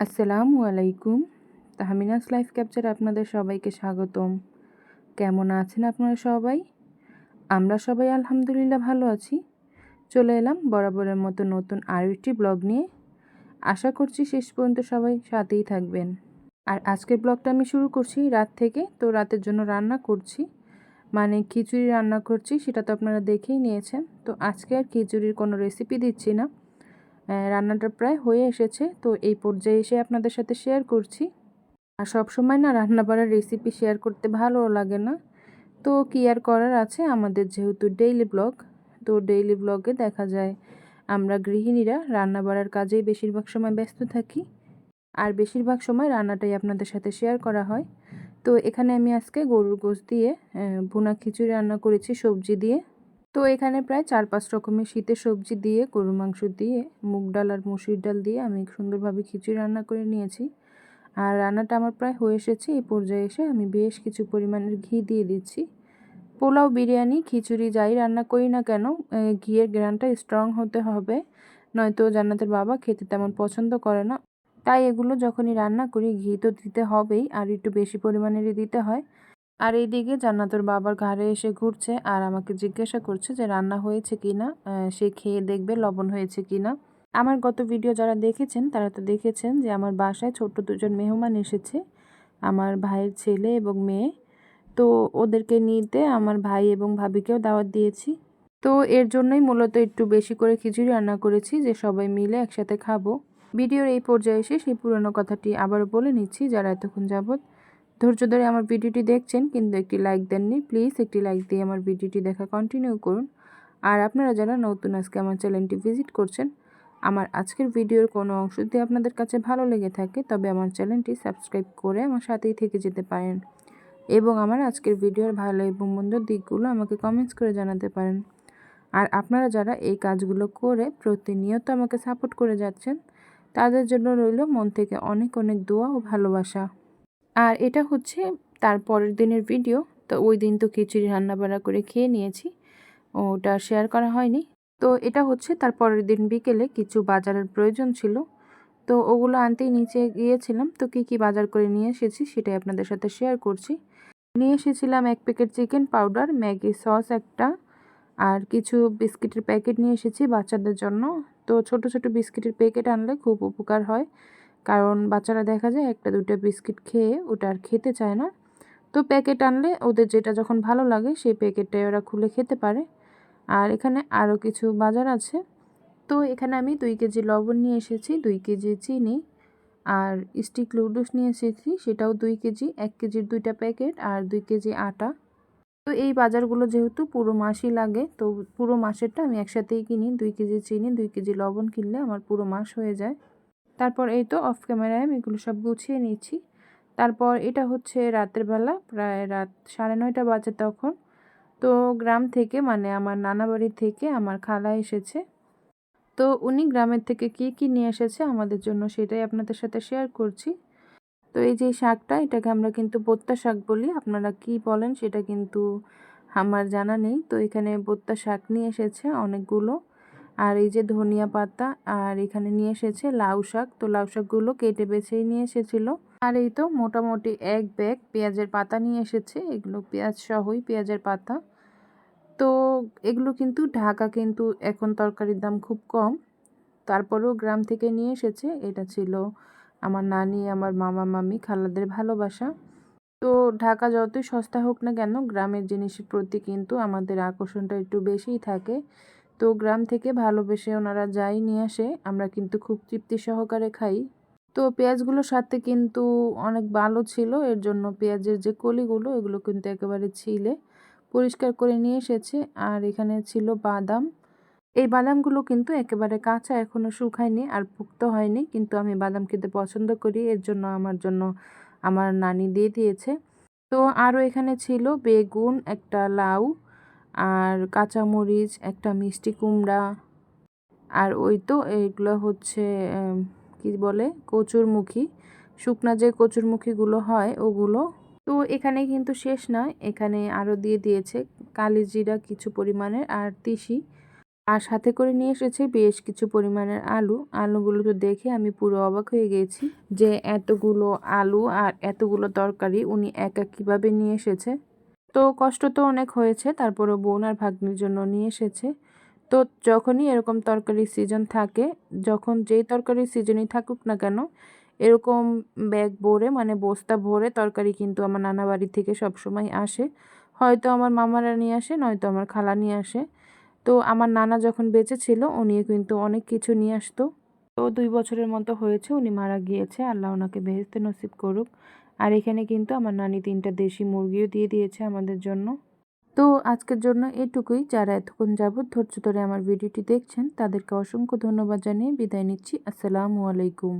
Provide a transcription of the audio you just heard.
আসসালামু আলাইকুম। তাহমিনাস লাইফ ক্যাপচারে আপনাদের সবাইকে স্বাগতম। কেমন আছেন আপনারা সবাই? আমরা সবাই আলহামদুলিল্লাহ ভালো আছি। চলে এলাম বরাবরের মতো নতুন আরও একটি ব্লগ নিয়ে। আশা করছি শেষ পর্যন্ত সবাই সাথেই থাকবেন। আর আজকের ব্লগটা আমি শুরু করছি রাত থেকে। তো রাতের জন্য রান্না করছি, মানে খিচুড়ি রান্না করছি, সেটা তো আপনারা দেখেই নিয়েছেন। তো আজকে আর খিচুড়ির কোনো রেসিপি দিচ্ছি না, রান্নাটা প্রায় হয়ে এসেছে। তো এই পর্যায়ে এসে আপনাদের সাথে শেয়ার করছি। আর সবসময় না রান্না বাড়ার রেসিপি শেয়ার করতে ভালো লাগে না, তো কি আর করার আছে, আমাদের যেহেতু ডেইলি ব্লগ। তো ডেইলি ব্লগে দেখা যায় আমরা গৃহিণীরা রান্না বাড়ার কাজেই বেশিরভাগ সময় ব্যস্ত থাকি, আর বেশিরভাগ সময় রান্নাটাই আপনাদের সাথে শেয়ার করা হয়। তো এখানে আমি আজকে গরুর গোশত দিয়ে ভুনা খিচুড়ি রান্না করেছি সবজি দিয়ে। তো এখানে প্রায় 4-5 রকমের শীতের সবজি দিয়ে, গরুর মাংস দিয়ে, মুগ ডাল আর মসুর ডাল দিয়ে আমি সুন্দরভাবে খিচুড়ি রান্না করে নিয়েছি। আর রান্নাটা আমার প্রায় হয়ে এসেছে। এই পর্যায়ে এসে আমি বেশ কিছু পরিমাণের ঘি দিয়ে দিচ্ছি। পোলাও, বিরিয়ানি, খিচুড়ি যাই রান্না করি না কেন, ঘিয়ের গ্রানটা স্ট্রং হতে হবে, নয়তো জান্নাতের বাবা খেতে তেমন পছন্দ করে না। তাই এগুলো যখনই রান্না করি ঘি তো দিতে হবেই, আর একটু বেশি পরিমাণেরই দিতে হয়। আর এইদিকে জান্নাতুর বাবার ঘাড়ে এসে ঘুরছে আর আমাকে জিজ্ঞাসা করছে যে রান্না হয়েছে কিনা, সে খেয়ে দেখবে লবণ হয়েছে কিনা। আমার গত ভিডিও যারা দেখেছেন তারা তো দেখেছেন যে আমার বাসায় ছোট্ট দুজন মেহমান এসেছে, আমার ভাইয়ের ছেলে এবং মেয়ে। তো ওদেরকে নিতে আমার ভাই এবং ভাবিকেও দাওয়াত দিয়েছি। তো এর জন্যই মূলত একটু বেশি করে খিচুড়ি রান্না করেছি, যে সবাই মিলে একসাথে খাবো। ভিডিওর এই পর্যায়ে এসে সেই পুরনো কথাটি আবারও বলে নিচ্ছি, যারা এতক্ষণ যাবৎ ধৈর্য ধরে আমার ভিডিওটি দেখছেন কিন্তু একটি লাইক দেননি, প্লিজ একটি লাইক দিয়ে আমার ভিডিওটি দেখা কন্টিনিউ করুন। আর আপনারা যারা নতুন আজকে আমার চ্যানেলটি ভিজিট করছেন, আমার আজকের ভিডিওর কোনো অংশ যদি আপনাদের কাছে ভালো লেগে থাকে তবে আমার চ্যানেলটি সাবস্ক্রাইব করে আমার সাথেই থেকে যেতে পারেন, এবং আমার আজকের ভিডিওর ভালো এবং মন্দ দিকগুলো আমাকে কমেন্টস করে জানাতে পারেন। আর আপনারা যারা এই কাজগুলো করে প্রতিনিয়ত আমাকে সাপোর্ট করে যাচ্ছেন, তাদের জন্য রইল মন থেকে অনেক অনেক দোয়া ও ভালোবাসা। আর এটা হচ্ছে তার পরের দিনের ভিডিও। তো ওই দিন তো খিচুড়ি রান্নাবান্না করে খেয়ে নিয়েছি, ওটা শেয়ার করা হয়নি। তো এটা হচ্ছে তার পরের দিন বিকেলে কিছু বাজারের প্রয়োজন ছিল, তো ওগুলো আনতেই নিচে গিয়েছিলাম। তো কি বাজার করে নিয়ে এসেছি সেটাই আপনাদের সাথে শেয়ার করছি। নিয়ে এসেছিলাম 1 packet chicken powder, Maggi sauce একটা, আর কিছু বিস্কিটের প্যাকেট নিয়ে এসেছি বাচ্চাদের জন্য। তো ছোট ছোট বিস্কিটের প্যাকেট আনলে খুব উপকার হয়, কারণ বাচ্চারা দেখা যায় 1-2টা বিস্কিট খেয়ে ওটা আর খেতে চায় না। তো প্যাকেট আনলে ওদের যেটা যখন ভালো লাগে সেই প্যাকেটটাই ওরা খুলে খেতে পারে। আর এখানে আরও কিছু বাজার আছে। তো এখানে আমি 2 কেজি লবণ নিয়ে এসেছি, 2 কেজি চিনি, আর স্টিক লুডুস নিয়ে এসেছি, সেটাও 2 কেজি, 1 কেজির 2টা প্যাকেট, আর 2 কেজি আটা। তো এই বাজারগুলো যেহেতু পুরো মাসই লাগে, তো পুরো মাসেরটা আমি একসাথেই কিনি। 2 কেজি চিনি, 2 কেজি লবণ কিনলে আমার পুরো মাস হয়ে যায়। তারপর এই তো অফ ক্যামেরায় আমি এগুলো সব গুছিয়ে নিচ্ছি। তারপর এটা হচ্ছে রাতের বেলা, প্রায় রাত 9:30 বাজে তখন। তো গ্রাম থেকে, মানে আমার নানা বাড়ি থেকে আমার খালা এসেছে। তো উনি গ্রামের থেকে কি নিয়ে এসেছে আমাদের জন্য সেটাই আপনাদের সাথে শেয়ার করছি। তো এই যে শাকটা, এটাকে আমরা কিন্তু বোত্তা শাক বলি, আপনারা কি বলেন সেটা কিন্তু আমার জানা নেই। তো এখানে বোত্তা শাক নিয়ে এসেছে অনেকগুলো, আর এই যে ধনিয়া পাতা, আর এখানে নিয়ে এসেছে লাউ শাক। তো লাউ শাকগুলো কেটে বেছেই নিয়ে এসেছিল। আর এই তো মোটামুটি 1 ব্যাগ পেঁয়াজের পাতা নিয়ে এসেছে, এগুলো পেঁয়াজ সহই পেঁয়াজের পাতা। তো এগুলো কিন্তু ঢাকা কিন্তু এখন তরকারির দাম খুব কম, তারপরেও গ্রাম থেকে নিয়ে এসেছে। এটা ছিল আমার নানি, আমার মামা মামি, খালাদের ভালোবাসা। তো ঢাকা যতই সস্তা হোক না কেন, গ্রামের জিনিসের প্রতি কিন্তু আমাদের আকর্ষণটা একটু বেশিই থাকে। তো গ্রাম থেকে ভালোবেসে ওনারা যাই নিয়ে আসে, আমরা কিন্তু খুব তৃপ্তি সহকারে খাই। তো পেঁয়াজগুলোর সাথে কিন্তু অনেক ভালো ছিল, এর জন্য পেঁয়াজের যে কলিগুলো এগুলো কিন্তু একেবারে ছিলে পরিষ্কার করে নিয়ে এসেছে। আর এখানে ছিল বাদাম। এই বাদামগুলো কিন্তু একেবারে কাঁচা, এখনও শুকায়নি আর পুক্ত হয়নি, কিন্তু আমি বাদাম খেতে পছন্দ করি, এর জন্য আমার জন্য আমার নানি দিয়ে দিয়েছে। তো আরও এখানে ছিল বেগুন, একটা লাউ, আর কাঁচামরিচ, একটা মিষ্টি কুমড়া, আর ওই তো এইগুলো হচ্ছে কি বলে কচুরমুখী, শুকনা যে কচুরমুখীগুলো হয় ওগুলো। তো এখানে কিন্তু শেষ নয়, এখানে আরও দিয়ে দিয়েছে কালিজিরা কিছু পরিমাণের, আর তিসি। আর সাথে করে নিয়ে এসেছে বেশ কিছু পরিমাণের আলু। আলুগুলো তো দেখে আমি পুরো অবাক হয়ে গেছি যে এতগুলো আলু আর এতগুলো তরকারি উনি একা কীভাবে নিয়ে এসেছে। তো কষ্ট তো অনেক হয়েছে, তারপরেও বোন আর ভাগ্নির জন্য নিয়ে এসেছে। তো যখনই এরকম তরকারির সিজন থাকে, যখন যেই তরকারির সিজনই থাকুক না কেন, এরকম ব্যাগ ভরে মানে বস্তা ভরে তরকারি কিন্তু আমার নানা বাড়ি থেকে সবসময় আসে। হয়তো আমার মামারা নিয়ে আসে, নয়তো আমার খালা নিয়ে আসে। তো আমার নানা যখন বেঁচে ছিল উনিও কিন্তু অনেক কিছু নিয়ে আসতো। তো 2 বছরের মতো হয়েছে উনি মারা গিয়েছে, আল্লাহ ওনাকে বেহেশতে নসিব করুক। আর এখানে কিন্তু আমার নানি 3টা দেশি মুরগিও দিয়ে দিয়েছে আমাদের জন্য। তো আজকের জন্য এটুকুই। যারা এতক্ষণ যাবৎ ধৈর্য ধরে আমার ভিডিওটি দেখছেন তাদেরকে অসংখ্য ধন্যবাদ জানিয়ে বিদায় নিচ্ছি। আসসালামু আলাইকুম।